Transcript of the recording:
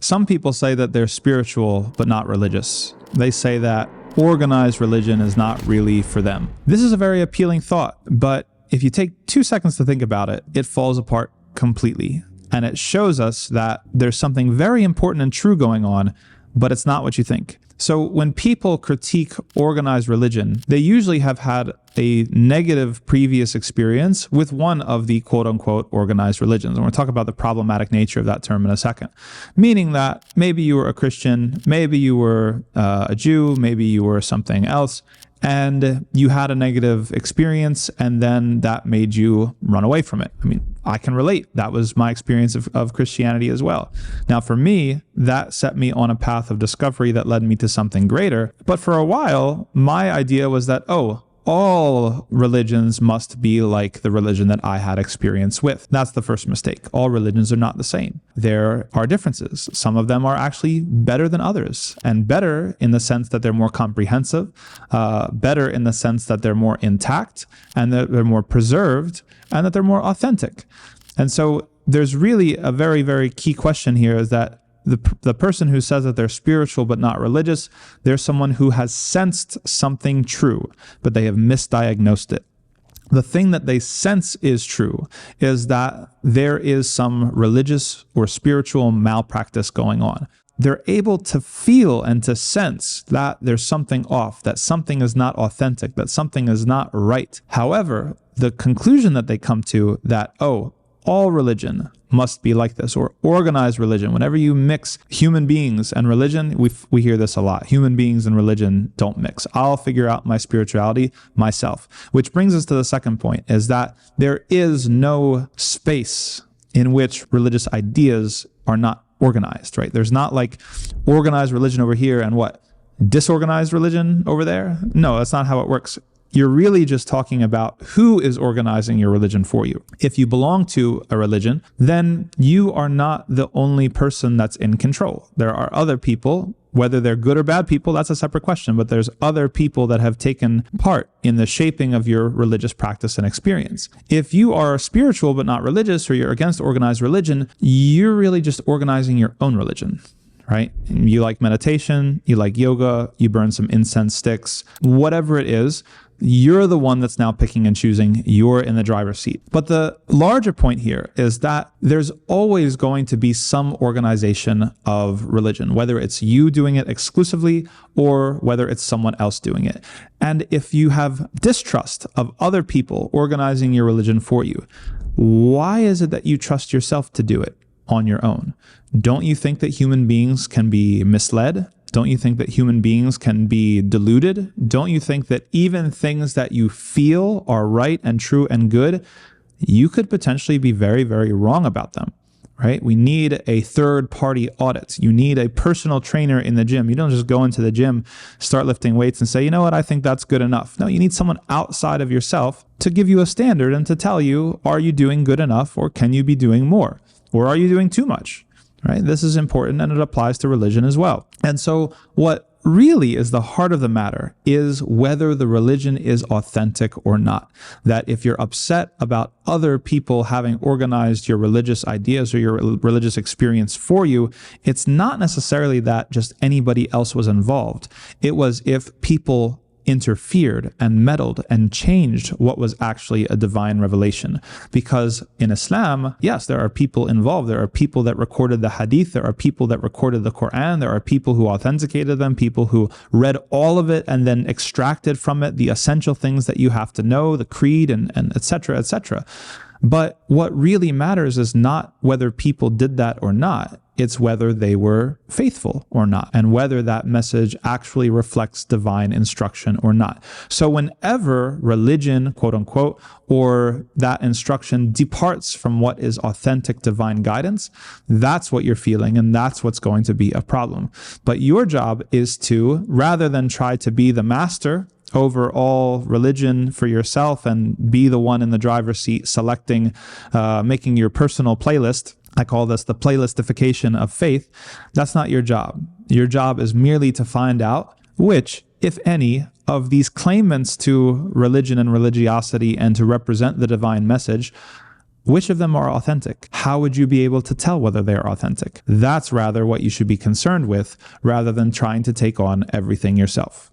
Some people say that they're spiritual but not religious. They say that organized religion is not really for them. This is a very appealing thought, but if you take 2 seconds to think about it, it falls apart completely. And it shows us that there's something very important and true going on, but it's not what you think. So when people critique organized religion, they usually have had a negative previous experience with one of the quote-unquote organized religions. And we'll talk about the problematic nature of that term in a second. Meaning that maybe you were a Christian, maybe you were a Jew, maybe you were something else, and you had a negative experience, and then that made you run away from it. I mean, I can relate. That was my experience of Christianity as well. Now, for me, that set me on a path of discovery that led me to something greater. But for a while, my idea was that, all religions must be like the religion that I had experience with. That's the first mistake. All religions are not the same. There are differences. Some of them are actually better than others, and better in the sense that they're more comprehensive, better in the sense that they're more intact, and that they're more preserved, and that they're more authentic. And so there's really a very, very key question here, is that the person who says that they're spiritual but not religious, they're someone who has sensed something true, but they have misdiagnosed it. The thing that they sense is true is that there is some religious or spiritual malpractice going on. They're able to feel and to sense that there's something off, that something is not authentic, that something is not right. However, the conclusion that they come to that, all religion must be like this, or organized religion. Whenever you mix human beings and religion, we hear this a lot. Human beings and religion don't mix. I'll figure out my spirituality myself. Which brings us to the second point, is that there is no space in which religious ideas are not organized, right? There's not like organized religion over here and disorganized religion over there. No, that's not how it works. You're really just talking about who is organizing your religion for you. If you belong to a religion, then you are not the only person that's in control. There are other people, whether they're good or bad people, that's a separate question, but there's other people that have taken part in the shaping of your religious practice and experience. If you are spiritual but not religious, or you're against organized religion, you're really just organizing your own religion. Right? You like meditation, you like yoga, you burn some incense sticks, whatever it is, you're the one that's now picking and choosing. You're in the driver's seat. But the larger point here is that there's always going to be some organization of religion, whether it's you doing it exclusively or whether it's someone else doing it. And if you have distrust of other people organizing your religion for you, why is it that you trust yourself to do it on your own? Don't you think that human beings can be misled? Don't you think that human beings can be deluded? Don't you think that even things that you feel are right and true and good, you could potentially be very, very wrong about them, right? We need a third-party audit. You need a personal trainer in the gym. You don't just go into the gym, start lifting weights and say, you know what, I think that's good enough. No, you need someone outside of yourself to give you a standard and to tell you, are you doing good enough, or can you be doing more? Or are you doing too much? Right? This is important, and it applies to religion as well. And so what really is the heart of the matter is whether the religion is authentic or not. That if you're upset about other people having organized your religious ideas or your religious experience for you, it's not necessarily that just anybody else was involved. It was if people interfered and meddled and changed what was actually a divine revelation. Because in Islam, yes, there are people involved. There are people that recorded the hadith. There are people that recorded the Quran. There are people who authenticated them, people who read all of it and then extracted from it the essential things that you have to know, the creed and et cetera, et cetera. But what really matters is not whether people did that or not. It's whether they were faithful or not, and whether that message actually reflects divine instruction or not. So whenever religion, quote unquote, or that instruction departs from what is authentic divine guidance, that's what you're feeling, and that's what's going to be a problem. But your job is to, rather than try to be the master over all religion for yourself and be the one in the driver's seat selecting, making your personal playlist. I call this the playlistification of faith. That's not your job. Your job is merely to find out which, if any, of these claimants to religion and religiosity and to represent the divine message, Which of them are authentic? How would you be able to tell whether they are authentic? That's rather what you should be concerned with rather than trying to take on everything yourself.